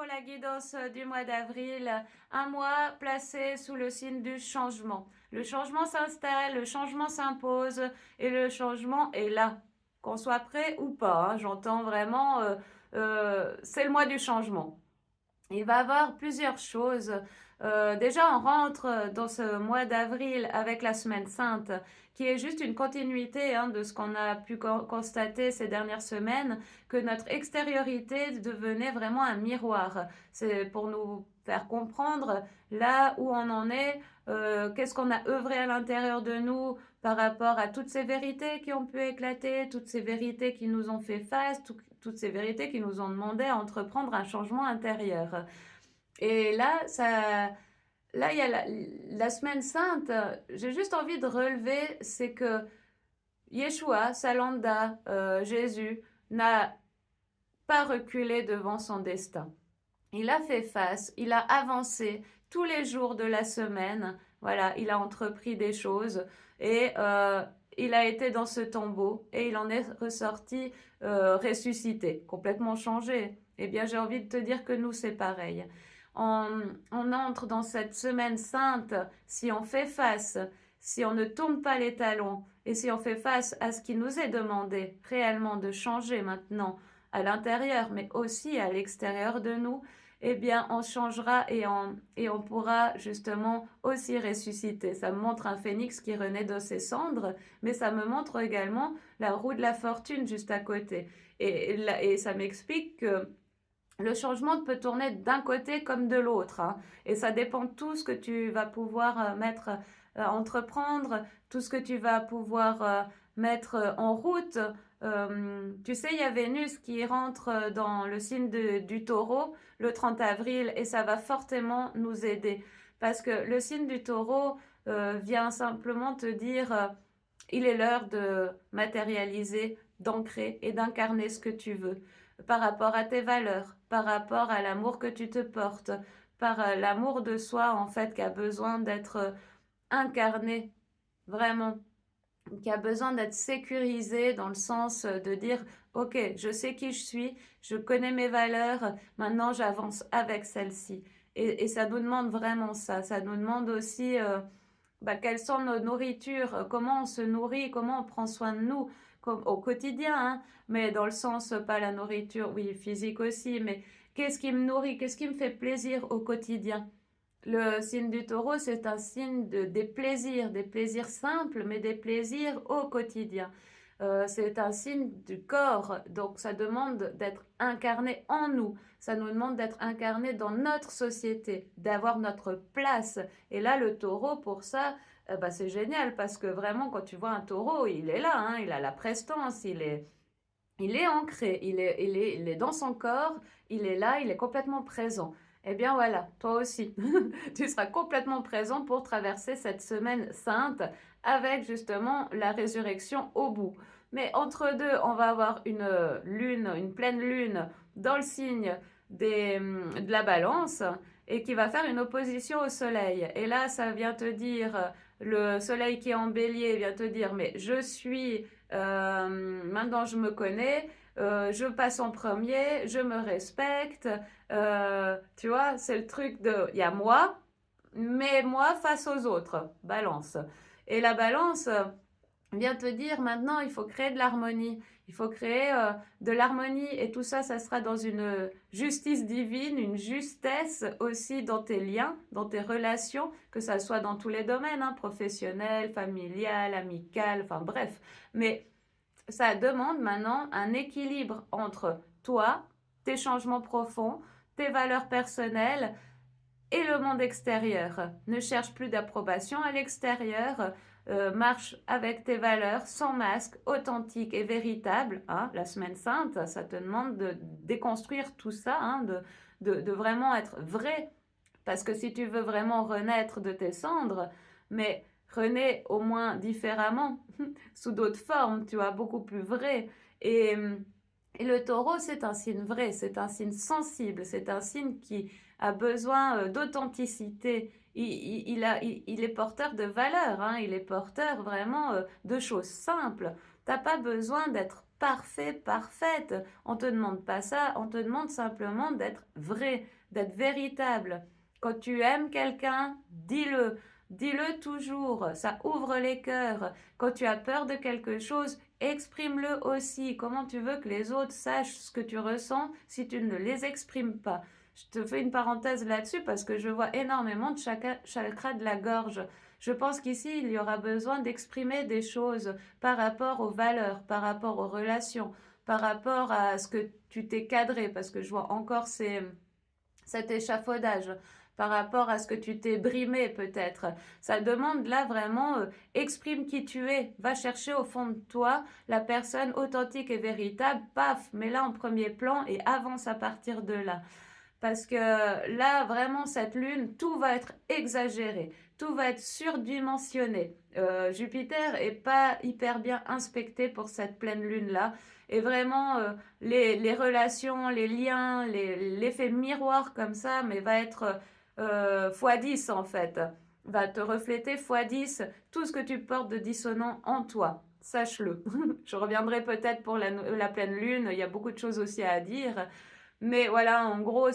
pour la guidance du mois d'avril, un mois placé sous le signe du changement. Le changement s'installe, le changement s'impose et le changement est là. Qu'on soit prêt ou pas, hein, j'entends vraiment, c'est le mois du changement. Il va y avoir plusieurs choses. Déjà, on rentre dans ce mois d'avril avec la Semaine Sainte, qui est juste une continuité hein, de ce qu'on a pu constater ces dernières semaines, que notre extériorité devenait vraiment un miroir. C'est pour nous faire comprendre là où on en est, qu'est-ce qu'on a œuvré à l'intérieur de nous par rapport à toutes ces vérités qui ont pu éclater, toutes ces vérités qui nous ont fait face, toutes ces vérités qui nous ont demandé à entreprendre un changement intérieur. Et là il y a la Semaine Sainte, j'ai juste envie de relever, c'est que Yeshua, Salanda, Jésus, n'a pas reculé devant son destin. Il a fait face, il a avancé tous les jours de la semaine. Voilà, il a entrepris des choses et il a été dans ce tombeau et il en est ressorti ressuscité, complètement changé. Eh bien, j'ai envie de te dire que nous, c'est pareil. On entre dans cette semaine sainte si on fait face, si on ne tourne pas les talons et si on fait face à ce qui nous est demandé réellement de changer maintenant à l'intérieur, mais aussi à l'extérieur de nous, eh bien, on changera et on pourra justement aussi ressusciter. Ça me montre un phénix qui renaît de ses cendres, mais ça me montre également la roue de la fortune juste à côté. Et ça m'explique que le changement peut tourner d'un côté comme de l'autre, hein. Et ça dépend de tout ce que tu vas pouvoir entreprendre, tout ce que tu vas pouvoir mettre en route. Tu sais, il y a Vénus qui rentre dans le signe du taureau le 30 avril et ça va fortement nous aider. Parce que le signe du taureau vient simplement te dire il est l'heure de matérialiser, d'ancrer et d'incarner ce que tu veux par rapport à tes valeurs, par rapport à l'amour que tu te portes, par l'amour de soi en fait qui a besoin d'être incarné vraiment, qui a besoin d'être sécurisé dans le sens de dire ok, je sais qui je suis, je connais mes valeurs, maintenant j'avance avec celles-ci. Et ça nous demande vraiment ça, ça nous demande aussi quelles sont nos nourritures, comment on se nourrit, comment on prend soin de nous comme au quotidien, hein, mais dans le sens, pas la nourriture, oui, physique aussi, mais qu'est-ce qui me nourrit, qu'est-ce qui me fait plaisir au quotidien. Le signe du taureau, c'est un signe des plaisirs simples, mais des plaisirs au quotidien. C'est un signe du corps, donc ça demande d'être incarné en nous, ça nous demande d'être incarné dans notre société, d'avoir notre place. Et là, le taureau, pour ça, c'est génial, parce que vraiment, quand tu vois un taureau, il est là, hein, il a la prestance, il est ancré, il est dans son corps, il est là, il est complètement présent. Eh bien voilà, toi aussi, tu seras complètement présent pour traverser cette semaine sainte avec justement la résurrection au bout. Mais entre deux, on va avoir une pleine lune dans le signe de la balance et qui va faire une opposition au soleil. Et là, ça vient te dire, le soleil qui est en bélier vient te dire, mais je suis, maintenant je me connais, je passe en premier, je me respecte, tu vois, c'est le truc de, il y a moi, mais moi face aux autres, balance. Et la balance vient te dire maintenant, il faut créer de l'harmonie, il faut créer de l'harmonie et tout ça, ça sera dans une justice divine, une justesse aussi dans tes liens, dans tes relations, que ça soit dans tous les domaines, hein, professionnel, familial, amical, enfin bref. Mais ça demande maintenant un équilibre entre toi, tes changements profonds, tes valeurs personnelles et le monde extérieur. Ne cherche plus d'approbation à l'extérieur, marche avec tes valeurs sans masque, authentique et véritable. Hein. La semaine sainte, ça te demande de déconstruire tout ça, hein, de vraiment être vrai. Parce que si tu veux vraiment renaître de tes cendres, mais renais au moins différemment, sous d'autres formes, tu vois, beaucoup plus vrai. Et, et le taureau, c'est un signe vrai, c'est un signe sensible, c'est un signe qui a besoin d'authenticité. Il est porteur de valeurs, hein, il est porteur vraiment de choses simples. T'as pas besoin d'être parfait, parfaite. On te demande pas ça, on te demande simplement d'être vrai, d'être véritable. Quand tu aimes quelqu'un, dis-le. Dis-le toujours, ça ouvre les cœurs. Quand tu as peur de quelque chose, exprime-le aussi. Comment tu veux que les autres sachent ce que tu ressens si tu ne les exprimes pas? Je te fais une parenthèse là-dessus parce que je vois énormément de chakras de la gorge. Je pense qu'ici, il y aura besoin d'exprimer des choses par rapport aux valeurs, par rapport aux relations, par rapport à ce que tu t'es cadré, parce que je vois encore cet échafaudage par rapport à ce que tu t'es brimé peut-être. Ça demande là vraiment, exprime qui tu es, va chercher au fond de toi la personne authentique et véritable, paf, mets-la en premier plan et avance à partir de là. Parce que là, vraiment, cette lune, tout va être exagéré, tout va être surdimensionné. Jupiter est pas hyper bien inspecté pour cette pleine lune-là. Et vraiment, les relations, les liens, l'effet miroir comme ça, mais va être x10 en fait. Va te refléter x10 tout ce que tu portes de dissonant en toi. Sache-le. Je reviendrai peut-être pour la pleine lune, il y a beaucoup de choses aussi à dire. Mais voilà, en gros,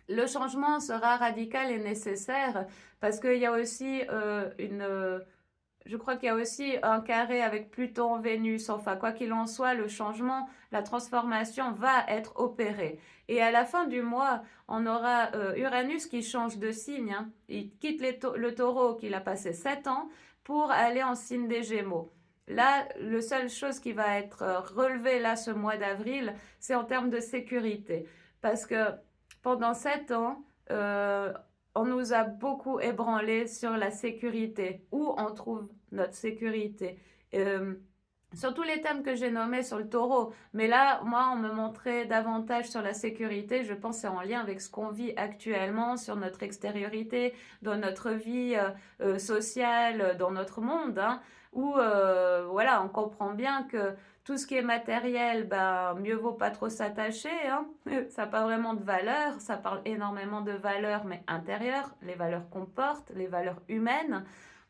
le changement sera radical et nécessaire parce qu'il y a aussi je crois qu'il y a aussi un carré avec Pluton, Vénus. Enfin, quoi qu'il en soit, le changement, la transformation va être opérée. Et à la fin du mois, on aura Uranus qui change de signe, hein. Il quitte le taureau qu'il a passé 7 ans pour aller en signe des Gémeaux. Là, la seule chose qui va être relevée là ce mois d'avril, c'est en termes de sécurité. Parce que pendant 7 ans, on nous a beaucoup ébranlé sur la sécurité, où on trouve notre sécurité. Euh, sur tous les thèmes que j'ai nommés sur le taureau. Mais là, moi, on me montrait davantage sur la sécurité. Je pense que c'est en lien avec ce qu'on vit actuellement, sur notre extériorité, dans notre vie sociale, dans notre monde, hein, où voilà, on comprend bien que tout ce qui est matériel, ben, mieux vaut pas trop s'attacher, hein. Ça n'a pas vraiment de valeur. Ça parle énormément de valeurs, mais intérieures, les valeurs qu'on porte, les valeurs humaines,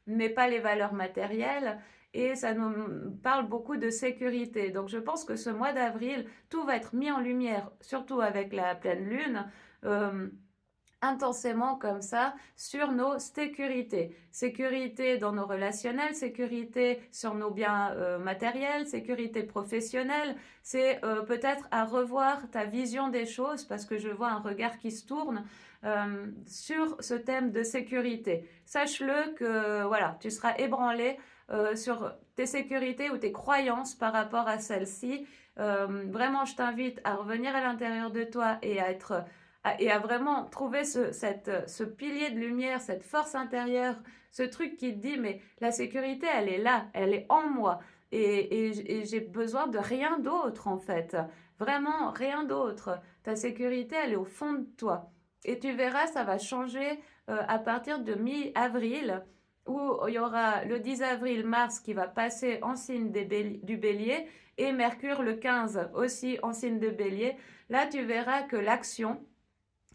mais pas les valeurs matérielles. Et ça nous parle beaucoup de sécurité. Donc je pense que ce mois d'avril, tout va être mis en lumière, surtout avec la pleine lune, euh, intensément comme ça, sur nos sécurités. Sécurité dans nos relationnels, sécurité sur nos biens matériels, sécurité professionnelle. C'est peut-être à revoir ta vision des choses parce que je vois un regard qui se tourne sur ce thème de sécurité. Sache-le que voilà, tu seras ébranlé sur tes sécurités ou tes croyances par rapport à celles-ci. Vraiment, je t'invite à revenir à l'intérieur de toi et à vraiment trouver ce pilier de lumière, cette force intérieure, ce truc qui te dit, mais la sécurité, elle est là, elle est en moi. Et j'ai besoin de rien d'autre, en fait. Vraiment, rien d'autre. Ta sécurité, elle est au fond de toi. Et tu verras, ça va changer à partir de mi-avril, où il y aura le 10 avril, Mars qui va passer en signe du bélier, et Mercure le 15 aussi en signe de bélier. Là, tu verras que l'action,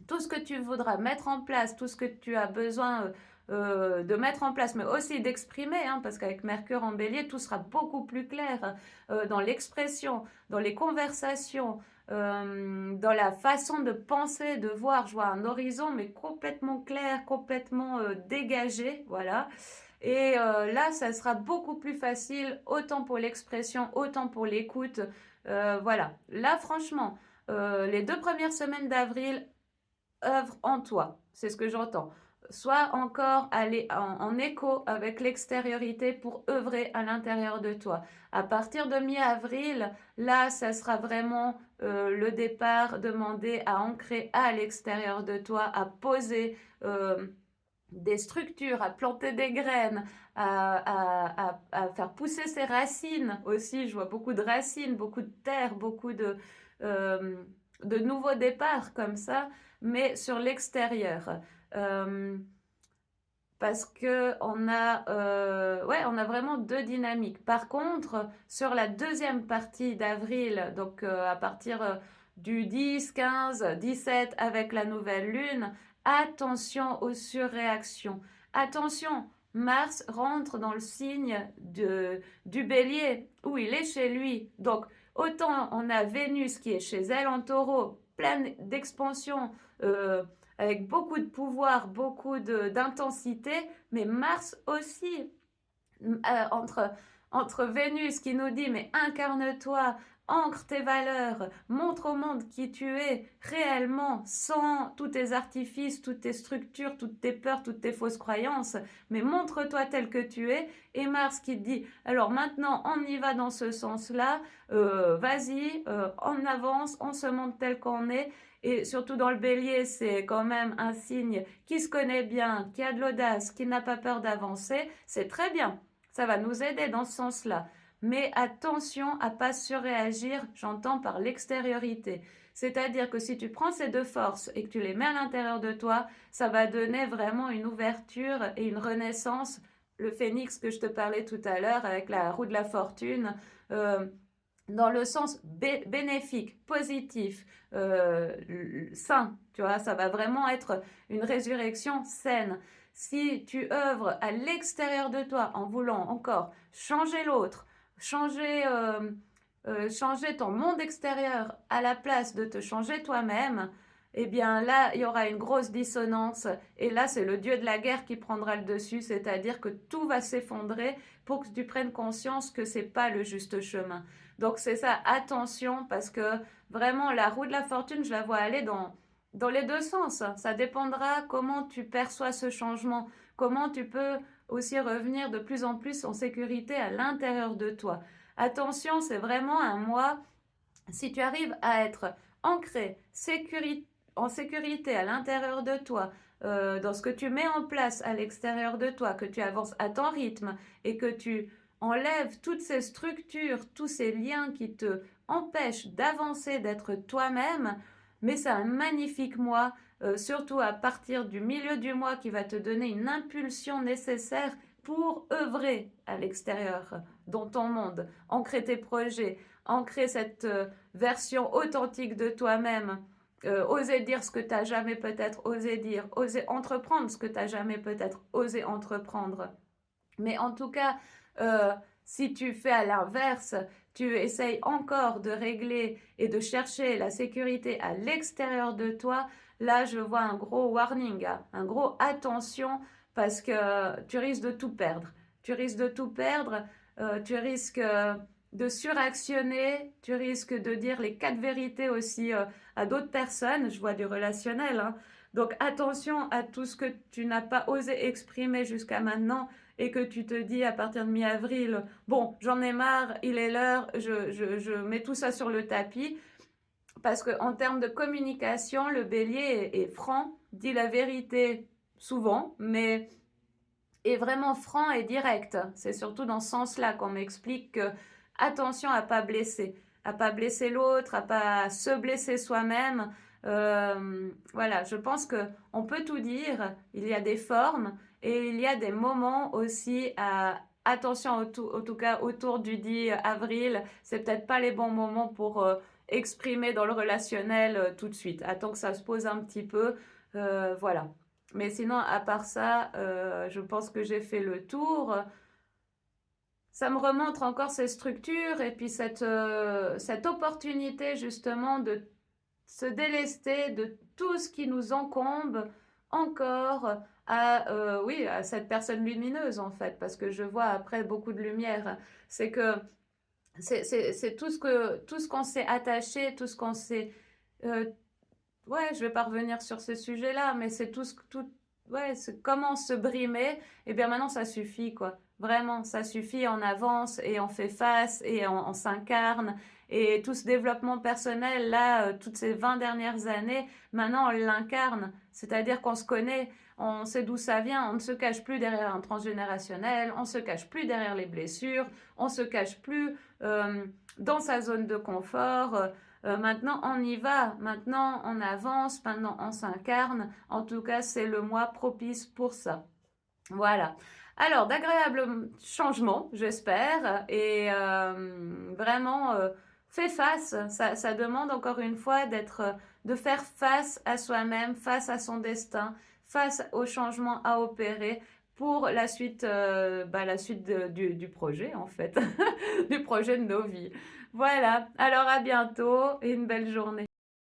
tout ce que tu voudras mettre en place, tout ce que tu as besoin de mettre en place, mais aussi d'exprimer, hein, parce qu'avec Mercure en bélier, tout sera beaucoup plus clair dans l'expression, dans les conversations, dans la façon de penser, de voir. Je vois un horizon, mais complètement clair, complètement dégagé, voilà. Et là, ça sera beaucoup plus facile, autant pour l'expression, autant pour l'écoute. Voilà. Là, franchement, les 2 premières semaines d'avril, œuvre en toi, c'est ce que j'entends. Sois encore aller en écho avec l'extériorité pour œuvrer à l'intérieur de toi. À partir de mi-avril, là, ça sera vraiment le départ demandé à ancrer à l'extérieur de toi, à poser des structures, à planter des graines, à faire pousser ses racines aussi. Je vois beaucoup de racines, beaucoup de terre, beaucoup de nouveaux départs comme ça, mais sur l'extérieur. Parce que on a vraiment 2 dynamiques. Par contre, sur la deuxième partie d'avril, donc à partir du 10, 15, 17 avec la nouvelle lune, attention aux surréactions. Attention Mars rentre dans le signe du Bélier, où il est chez lui. Donc, autant on a Vénus qui est chez elle en Taureau, pleine d'expansion, avec beaucoup de pouvoir, beaucoup d'intensité, mais Mars aussi, entre, entre Vénus qui nous dit mais incarne-toi, ancre tes valeurs, montre au monde qui tu es réellement, sans tous tes artifices, toutes tes structures, toutes tes peurs, toutes tes fausses croyances, mais montre-toi tel que tu es. Et Mars qui te dit, alors maintenant on y va dans ce sens-là, vas-y, on avance, on se montre tel qu'on est. Et surtout dans le bélier, c'est quand même un signe qui se connaît bien, qui a de l'audace, qui n'a pas peur d'avancer. C'est très bien. Ça va nous aider dans ce sens-là. Mais attention à pas surréagir, j'entends par l'extériorité. C'est-à-dire que si tu prends ces deux forces et que tu les mets à l'intérieur de toi, ça va donner vraiment une ouverture et une renaissance. Le phénix que je te parlais tout à l'heure avec la roue de la fortune, dans le sens bénéfique, positif, sain, tu vois, ça va vraiment être une résurrection saine. Si tu œuvres à l'extérieur de toi en voulant encore changer l'autre, changer ton monde extérieur à la place de te changer toi-même, eh bien là, il y aura une grosse dissonance. Et là, c'est le dieu de la guerre qui prendra le dessus, c'est-à-dire que tout va s'effondrer pour que tu prennes conscience que c'est pas le juste chemin. Donc c'est ça, attention, parce que vraiment, la roue de la fortune, je la vois aller dans les deux sens. Ça dépendra comment tu perçois ce changement, comment tu peux aussi revenir de plus en plus en sécurité à l'intérieur de toi. Attention, c'est vraiment un mois, si tu arrives à être ancré, en sécurité à l'intérieur de toi, dans ce que tu mets en place à l'extérieur de toi, que tu avances à ton rythme et que tu enlèves toutes ces structures, tous ces liens qui te empêchent d'avancer, d'être toi-même, mais c'est un magnifique mois, surtout à partir du milieu du mois qui va te donner une impulsion nécessaire pour œuvrer à l'extérieur, dans ton monde, ancrer tes projets, ancrer cette version authentique de toi-même, oser dire ce que tu n'as jamais peut-être osé dire, oser entreprendre ce que tu n'as jamais peut-être osé entreprendre. Mais en tout cas, si tu fais à l'inverse, tu essayes encore de régler et de chercher la sécurité à l'extérieur de toi, là je vois un gros warning, hein, un gros attention parce que tu risques de tout perdre. Tu risques de tout perdre, tu risques de suractionner, tu risques de dire les quatre vérités aussi à d'autres personnes, je vois du relationnel, hein. Donc attention à tout ce que tu n'as pas osé exprimer jusqu'à maintenant et que tu te dis à partir de mi-avril, bon, j'en ai marre, il est l'heure, je mets tout ça sur le tapis. Parce qu'en termes de communication, le bélier est franc, dit la vérité souvent, mais est vraiment franc et direct. C'est surtout dans ce sens-là qu'on m'explique que attention à pas blesser l'autre, à pas se blesser soi-même. Voilà, je pense que on peut tout dire. Il y a des formes et il y a des moments aussi à attention en tout cas autour du 10 avril. C'est peut-être pas les bons moments pour exprimer dans le relationnel tout de suite. Attends que ça se pose un petit peu. Voilà. Mais sinon, à part ça, je pense que j'ai fait le tour. Ça me remontre encore ces structures et puis cette opportunité justement de se délester de tout ce qui nous encombre encore oui, à cette personne lumineuse en fait, parce que je vois après beaucoup de lumière. C'est que c'est tout ce qu'on s'est attaché, tout ce qu'on s'est... euh, ouais, je vais pas revenir sur ce sujet-là, mais c'est ouais, c'est comment se brimer. Et bien maintenant, ça suffit, quoi. Vraiment, ça suffit. On avance et on fait face et on s'incarne. Et tout ce développement personnel, là, toutes ces 20 dernières années, maintenant, on l'incarne. C'est-à-dire qu'on se connaît, on sait d'où ça vient, on ne se cache plus derrière un transgénérationnel, on se cache plus derrière les blessures, on se cache plus dans sa zone de confort. Maintenant, on y va, maintenant, on avance, maintenant, on s'incarne. En tout cas, c'est le mois propice pour ça. Voilà. Alors, d'agréables changements, j'espère. Et vraiment, fais face. Ça demande encore une fois de faire face à soi-même, face à son destin, face aux changements à opérer. pour la suite du projet, en fait, du projet de nos vies. Voilà, alors à bientôt et une belle journée.